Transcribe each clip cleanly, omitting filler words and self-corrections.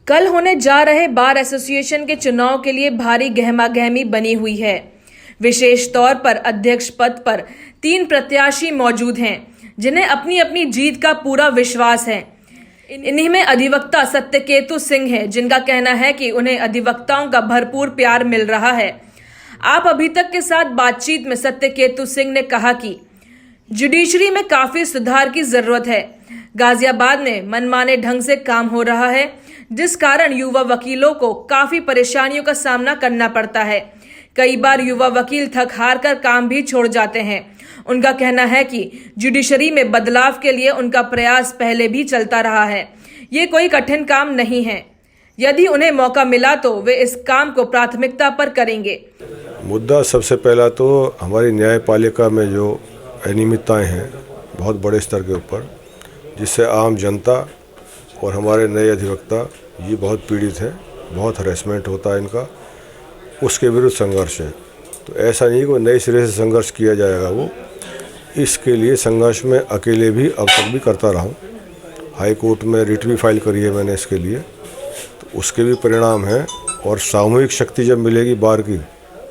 कल होने जा रहे बार एसोसिएशन के चुनाव के लिए भारी गहमागहमी बनी हुई है। विशेष तौर पर अध्यक्ष पद पर 3 प्रत्याशी मौजूद हैं, जिन्हें अपनी अपनी जीत का पूरा विश्वास है। इन्हीं में अधिवक्ता सत्यकेतु सिंह है, जिनका कहना है कि उन्हें अधिवक्ताओं का भरपूर प्यार मिल रहा है। आप अभी तक के साथ बातचीत में सत्यकेतु सिंह ने कहा कि जुडिशरी में काफी सुधार की जरूरत है। गाजियाबाद में मनमाने ढंग से काम हो रहा है, जिस कारण युवा वकीलों को काफी परेशानियों का सामना करना पड़ता है। कई बार युवा वकील थक हार कर काम भी छोड़ जाते हैं। उनका कहना है कि जुडिशरी में बदलाव के लिए उनका प्रयास पहले भी चलता रहा है। ये कोई कठिन काम नहीं है। यदि उन्हें मौका मिला तो वे इस काम को प्राथमिकता पर करेंगे। मुद्दा सबसे पहला तो हमारी न्यायपालिका में जो अनियमितताएं हैं बहुत बड़े स्तर के ऊपर, जिससे आम जनता और हमारे नए अधिवक्ता ये बहुत पीड़ित है, बहुत हरेसमेंट होता है इनका, उसके विरुद्ध संघर्ष है। तो ऐसा नहीं कि नए सिरे से संघर्ष किया जाएगा, वो इसके लिए संघर्ष में अकेले भी अब तक भी करता रहा हूँ। हाई कोर्ट में रिट भी फाइल करी है मैंने इसके लिए, तो उसके भी परिणाम हैं। और सामूहिक शक्ति जब मिलेगी बार की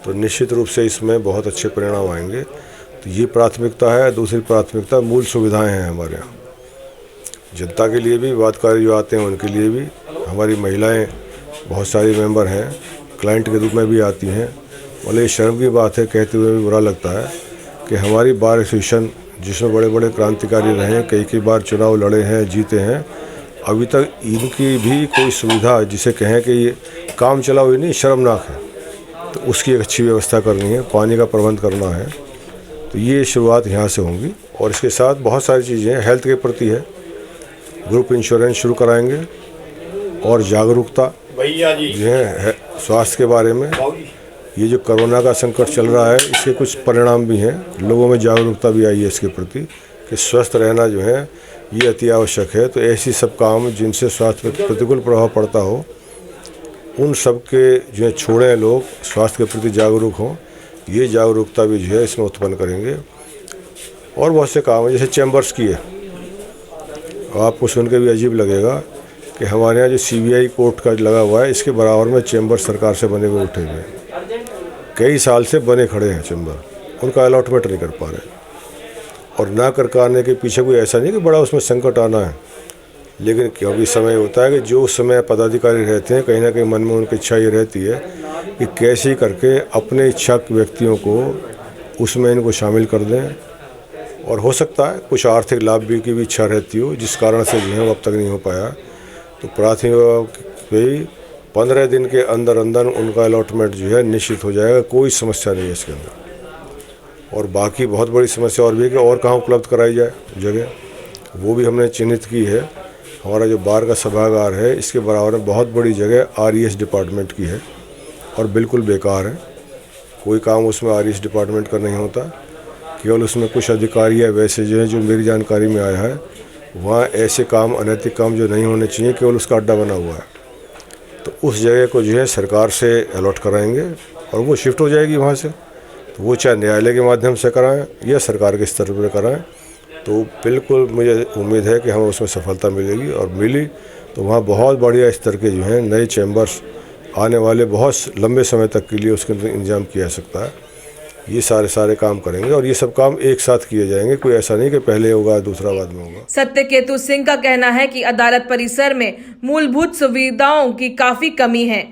तो निश्चित रूप से इसमें बहुत अच्छे परिणाम आएंगे। तो ये प्राथमिकता है। दूसरी प्राथमिकता मूल सुविधाएं हैं हमारे यहाँ, जनता के लिए भी, वादकारी जो आते हैं उनके लिए भी। हमारी महिलाएं बहुत सारी मेंबर हैं, क्लाइंट के रूप में भी आती हैं। मतलब ये शर्म की बात है, कहते हुए भी बुरा लगता है कि हमारी बार एसोसिएशन जिसमें बड़े बड़े क्रांतिकारी रहे हैं, कई बार चुनाव लड़े हैं, जीते हैं, अभी तक इनकी भी कोई सुविधा जिसे कहें कि ये काम चलाओ ही नहीं, शर्मनाक है। तो उसकी एक अच्छी व्यवस्था करनी है, पानी का प्रबंध करना है। तो ये शुरुआत यहाँ से होंगी। और इसके साथ बहुत सारी चीज़ें हेल्थ के प्रति है, ग्रुप इंश्योरेंस शुरू कराएंगे और जागरूकता जो है स्वास्थ्य के बारे में। ये जो कोरोना का संकट चल रहा है, इसके कुछ परिणाम भी हैं, लोगों में जागरूकता भी आई है इसके प्रति कि स्वस्थ रहना जो है ये अति आवश्यक है। तो ऐसी सब काम जिनसे स्वास्थ्य पर प्रतिकूल प्रभाव पड़ता हो, उन सब के जो है छोड़ें, लोग स्वास्थ्य के प्रति जागरूक हों। ये जागरूकता भी जो है इसमें उत्पन्न करेंगे। और बहुत से काम है, जैसे चैम्बर्स की है। आपको सुन के भी अजीब लगेगा कि हमारे यहाँ जो CBI कोर्ट का लगा हुआ है, इसके बराबर में चैम्बर सरकार से बने हुए उठे हुए हैं। कई साल से बने खड़े हैं चैम्बर, उनका अलॉटमेंट नहीं कर पा रहे। और ना कर पाने के पीछे कोई ऐसा नहीं कि बड़ा उसमें संकट आना है, लेकिन क्योंकि समय होता है कि जो समय पदाधिकारी रहते हैं, कहीं ना कहीं मन में उनकी इच्छा ये रहती है कि कैसे करके अपने इच्छा के व्यक्तियों को उसमें इनको शामिल कर दें। और हो सकता है कुछ आर्थिक लाभ भी की भी इच्छा रहती हो, जिस कारण से जो है वो अब तक नहीं हो पाया। तो प्राथमिक 15 दिन के अंदर अंदर उनका अलॉटमेंट जो है निश्चित हो जाएगा, कोई समस्या नहीं है इसके अंदर। और बाकी बहुत बड़ी समस्या और भी है कि और कहाँ उपलब्ध कराई जाए जगह, वो भी हमने चिन्हित की है। हमारा जो बार का सभागार है, इसके बराबर में बहुत बड़ी जगह RES डिपार्टमेंट की है और बिल्कुल बेकार है। कोई काम उसमें RES डिपार्टमेंट का नहीं होता, केवल उसमें कुछ अधिकारी है वैसे जो है, जो मेरी जानकारी में आया है। वहाँ ऐसे काम, अनैतिक काम जो नहीं होने चाहिए, केवल उसका अड्डा बना हुआ है। तो उस जगह को जो है सरकार से अलॉट कराएंगे और वो शिफ्ट हो जाएगी वहाँ से। तो वो चाहे न्यायालय के माध्यम से कराएं या सरकार के स्तर पर कराएं, तो बिल्कुल मुझे उम्मीद है कि हमें उसमें सफलता मिलेगी। और मिली तो वहाँ बहुत बढ़िया स्तर के जो हैं नए चैम्बर्स आने वाले बहुत लंबे समय तक के लिए उसके अंदर इंतजाम किया जा सकता है। ये सारे काम करेंगे और ये सब काम एक साथ किए जाएंगे। कोई ऐसा नहीं कि पहले होगा दूसरा बाद में होगा। सत्यकेतु सिंह का कहना है कि अदालत परिसर में मूलभूत सुविधाओं की काफी कमी है।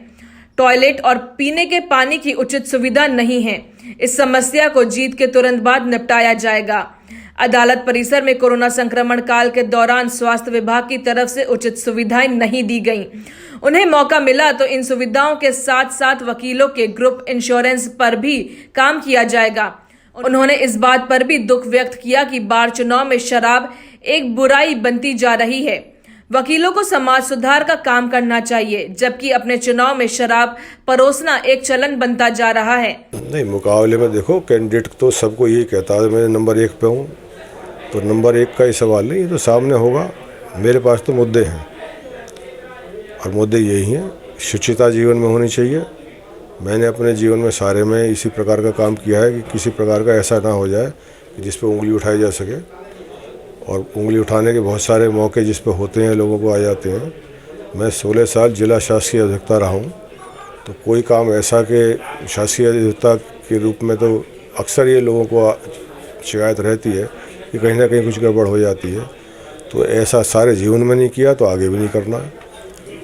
टॉयलेट और पीने के पानी की उचित सुविधा नहीं है। इस समस्या को जीत के तुरंत बाद निपटाया जाएगा। अदालत परिसर में कोरोना संक्रमण काल के दौरान स्वास्थ्य विभाग की तरफ से उचित सुविधाएं नहीं दी गईं। उन्हें मौका मिला तो इन सुविधाओं के साथ साथ वकीलों के ग्रुप इंश्योरेंस पर भी काम किया जाएगा। उन्होंने इस बात पर भी दुख व्यक्त किया कि बार चुनाव में शराब एक बुराई बनती जा रही है। वकीलों को समाज सुधार का काम करना चाहिए, जबकि अपने चुनाव में शराब परोसना एक चलन बनता जा रहा है। नहीं, मुकाबले में देखो, कैंडिडेट तो सबको यही कहता है मैं नंबर 1 पे हूँ, तो नंबर 1 का ही सवाल नहीं, ये तो सामने होगा। मेरे पास तो मुद्दे हैं और मुद्दे यही हैं। शुचिता जीवन में होनी चाहिए। मैंने अपने जीवन में सारे में इसी प्रकार का काम किया है कि किसी प्रकार का ऐसा ना हो जाए कि जिस पे उंगली उठाई जा सके। और उंगली उठाने के बहुत सारे मौके जिस पे होते हैं, लोगों को आ जाते हैं, मैं 16 साल जिला शासकीय अधिवक्ता रहा हूँ, तो कोई काम ऐसा कि शासकीय अधिवक्ता के रूप में तो अक्सर ये लोगों को शिकायत रहती है कि कहीं ना कहीं कुछ गड़बड़ हो जाती है, तो ऐसा सारे जीवन में नहीं किया तो आगे भी नहीं करना।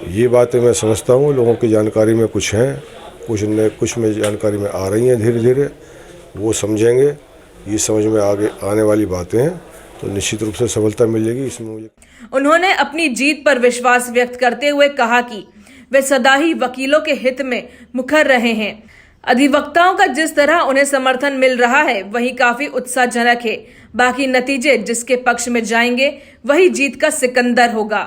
ये बातें मैं समझता हूँ लोगों की जानकारी में कुछ हैं, कुछ में जानकारी में आ रही हैं, धीरे धीरे वो समझेंगे। ये समझ में आगे आने वाली बातें हैं तो निश्चित रूप से सफलता मिलेगी इसमें मुझे। उन्होंने अपनी जीत पर विश्वास व्यक्त करते हुए कहा कि वे सदा ही वकीलों के हित में मुखर रहे हैं। अधिवक्ताओं का जिस तरह उन्हें समर्थन मिल रहा है वही काफी उत्साहजनक है। बाकी नतीजे जिसके पक्ष में जाएंगे वही जीत का सिकंदर होगा।